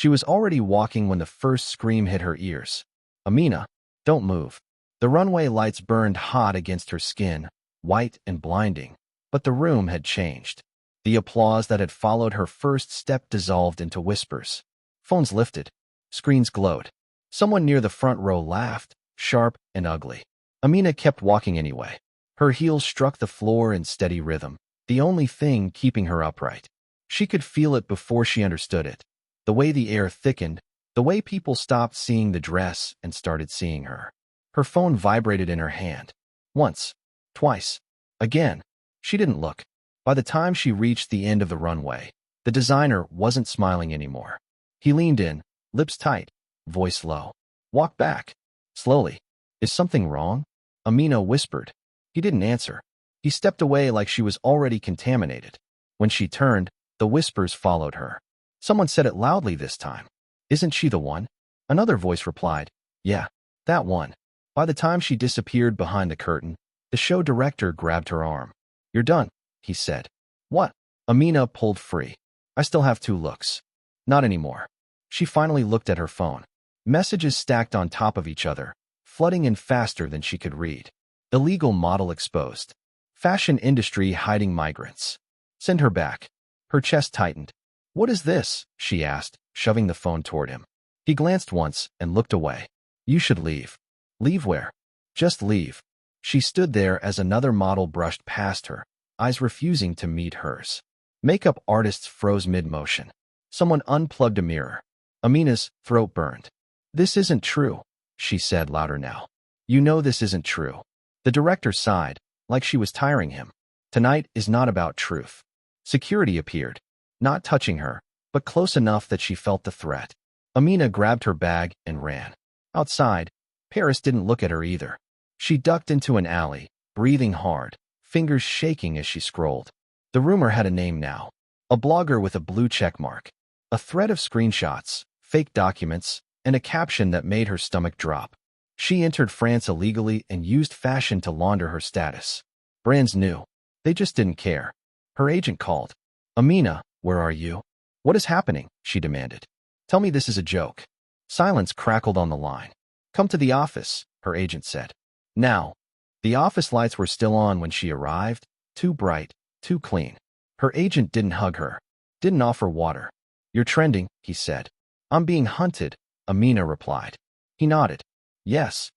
She was already walking when the first scream hit her ears. "Amina, don't move." The runway lights burned hot against her skin, white and blinding, but the room had changed. The applause that had followed her first step dissolved into whispers. Phones lifted. Screens glowed. Someone near the front row laughed, sharp and ugly. Amina kept walking anyway. Her heels struck the floor in steady rhythm, the only thing keeping her upright. She could feel it before she understood it. The way the air thickened, the way people stopped seeing the dress and started seeing her. Her phone vibrated in her hand. Once, twice, again. She didn't look. By the time she reached the end of the runway, the designer wasn't smiling anymore. He leaned in, lips tight, voice low. "Walk back." Slowly. "Is something wrong?" Amina whispered. He didn't answer. He stepped away like she was already contaminated. When she turned, the whispers followed her. Someone said it loudly this time. "Isn't she the one?" Another voice replied, "Yeah, that one." By the time she disappeared behind the curtain, the show director grabbed her arm. "You're done," he said. "What?" Amina pulled free. "I still have 2 looks." "Not anymore." She finally looked at her phone. Messages stacked on top of each other, flooding in faster than she could read. Illegal model exposed. Fashion industry hiding migrants. Send her back. Her chest tightened. "What is this?" she asked, shoving the phone toward him. He glanced once and looked away. "You should leave." "Leave where?" "Just leave." She stood there as another model brushed past her, eyes refusing to meet hers. Makeup artists froze mid-motion. Someone unplugged a mirror. Amina's throat burned. "This isn't true," she said louder now. "You know this isn't true." The director sighed, like she was tiring him. Tonight is not about truth. Security appeared, not touching her, but close enough that she felt the threat. Amina grabbed her bag and ran. Outside, Paris didn't look at her either. She ducked into an alley, breathing hard, fingers shaking as she scrolled. The rumor had a name now. A blogger with a blue check mark. A thread of screenshots, fake documents, and a caption that made her stomach drop. She entered France illegally and used fashion to launder her status. Brands knew. They just didn't care. Her agent called. "Amina, where are you?" "What is happening?" she demanded. "Tell me this is a joke." Silence crackled on the line. "Come to the office," her agent said. Now. The office lights were still on when she arrived, too bright, too clean. Her agent didn't hug her, didn't offer water. "You're trending," he said. "I'm being hunted," Amina replied. He nodded. "Yes."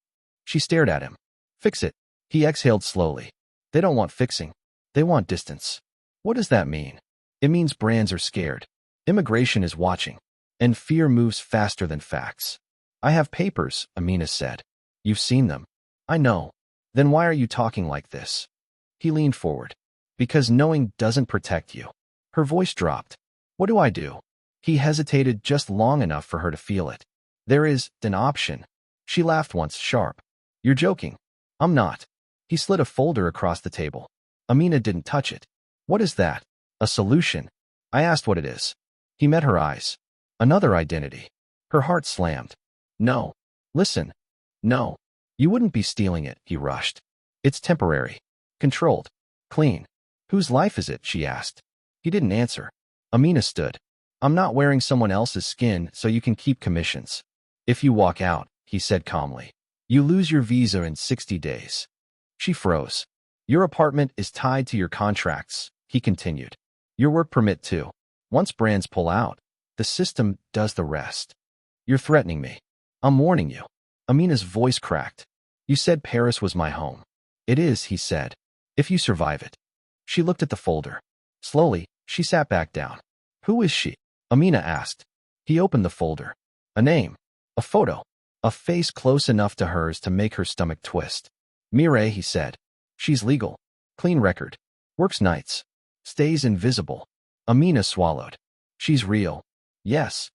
She stared at him. "Fix it." He exhaled slowly. "They don't want fixing. They want distance." "What does that mean?" "It means brands are scared. Immigration is watching. And fear moves faster than facts." "I have papers," Amina said. "You've seen them." "I know." "Then why are you talking like this?" He leaned forward. "Because knowing doesn't protect you." Her voice dropped. "What do I do?" He hesitated just long enough for her to feel it. "There is an option." She laughed once, sharp. "You're joking." "I'm not." He slid a folder across the table. Amina didn't touch it. "What is that?" "A solution." I asked what it is. He met her eyes. Another identity. Her heart slammed. "No. Listen. No. You wouldn't be stealing it," he rushed. "It's temporary. Controlled. Clean." "Whose life is it?" she asked. He didn't answer. Amina stood. "I'm not wearing someone else's skin so you can keep commissions." "If you walk out," he said calmly, "you lose your visa in 60 days. She froze. "Your apartment is tied to your contracts," he continued. "Your work permit too. Once brands pull out, the system does the rest." "You're threatening me." "I'm warning you." Amina's voice cracked. "You said Paris was my home." "It is," he said, "if you survive it." She looked at the folder. Slowly, she sat back down. "Who is she?" Amina asked. He opened the folder. A name. A photo. A face close enough to hers to make her stomach twist. "Mireille," he said. "She's legal. Clean record. Works nights. Stays invisible." Amina swallowed. "She's real." "Yes."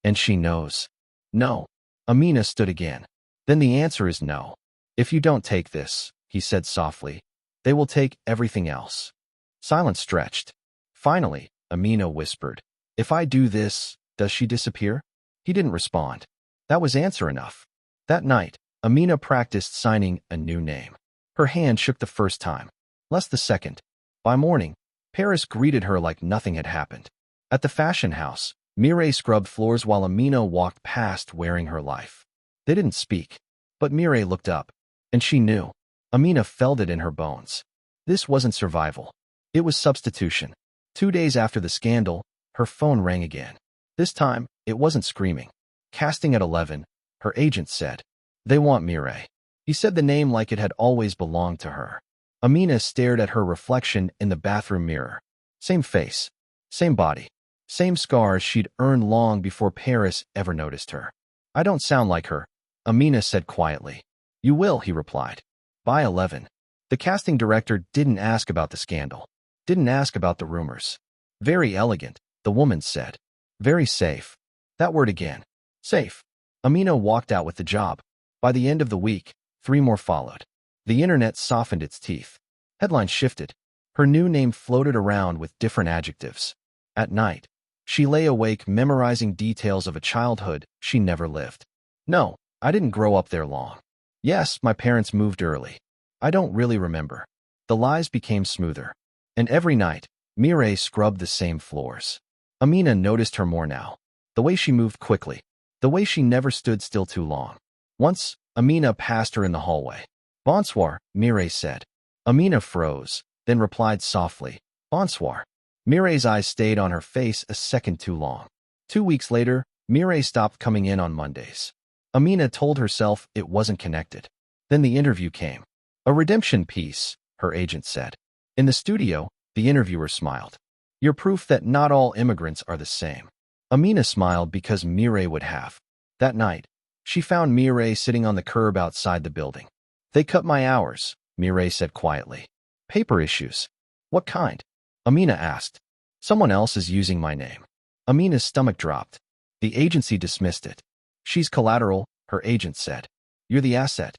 "And she knows." "No." Amina stood again. "Then the answer is no. If you don't take this," he said softly, "they will take everything else." Silence stretched. Finally, Amina whispered, "If I do this, does she disappear?" He didn't respond. That was answer enough. That night, Amina practiced signing a new name. Her hand shook the first time, less the second. By morning, Paris greeted her like nothing had happened. At the fashion house, Mireille scrubbed floors while Amina walked past wearing her life. They didn't speak, but Mireille looked up, and she knew. Amina felt it in her bones. This wasn't survival. It was substitution. 2 days after the scandal, her phone rang again. This time, it wasn't screaming. Casting at 11, her agent said, "They want Mireille." He said the name like it had always belonged to her. Amina stared at her reflection in the bathroom mirror. Same face, same body, same scars she'd earned long before Paris ever noticed her. "I don't sound like her," Amina said quietly. "You will," he replied. By 11. The casting director didn't ask about the scandal. Didn't ask about the rumors. "Very elegant," the woman said. "Very safe." That word again. Safe. Amina walked out with the job. By the end of the week, 3 more followed. The internet softened its teeth. Headlines shifted. Her new name floated around with different adjectives. At night, she lay awake memorizing details of a childhood she never lived. "No, I didn't grow up there long. Yes, my parents moved early. I don't really remember." The lies became smoother. And every night, Mireille scrubbed the same floors. Amina noticed her more now. The way she moved quickly. The way she never stood still too long. Once, Amina passed her in the hallway. "Bonsoir," Mireille said. Amina froze, then replied softly, "Bonsoir." Mireille's eyes stayed on her face a second too long. 2 weeks later, Mireille stopped coming in on Mondays. Amina told herself it wasn't connected. Then the interview came. "A redemption piece," her agent said. In the studio, the interviewer smiled. "You're proof that not all immigrants are the same." Amina smiled because Mireille would have. That night, she found Mireille sitting on the curb outside the building. "They cut my hours," Mireille said quietly. "Paper issues." "What kind?" Amina asked. "Someone else is using my name." Amina's stomach dropped. The agency dismissed it. "She's collateral," her agent said. "You're the asset."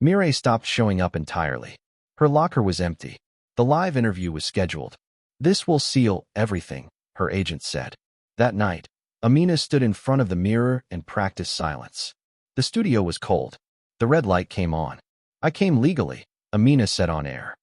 Mireille stopped showing up entirely. Her locker was empty. The live interview was scheduled. "This will seal everything," her agent said. That night, Amina stood in front of the mirror and practiced silence. The studio was cold. The red light came on. "I came legally," Amina said on air.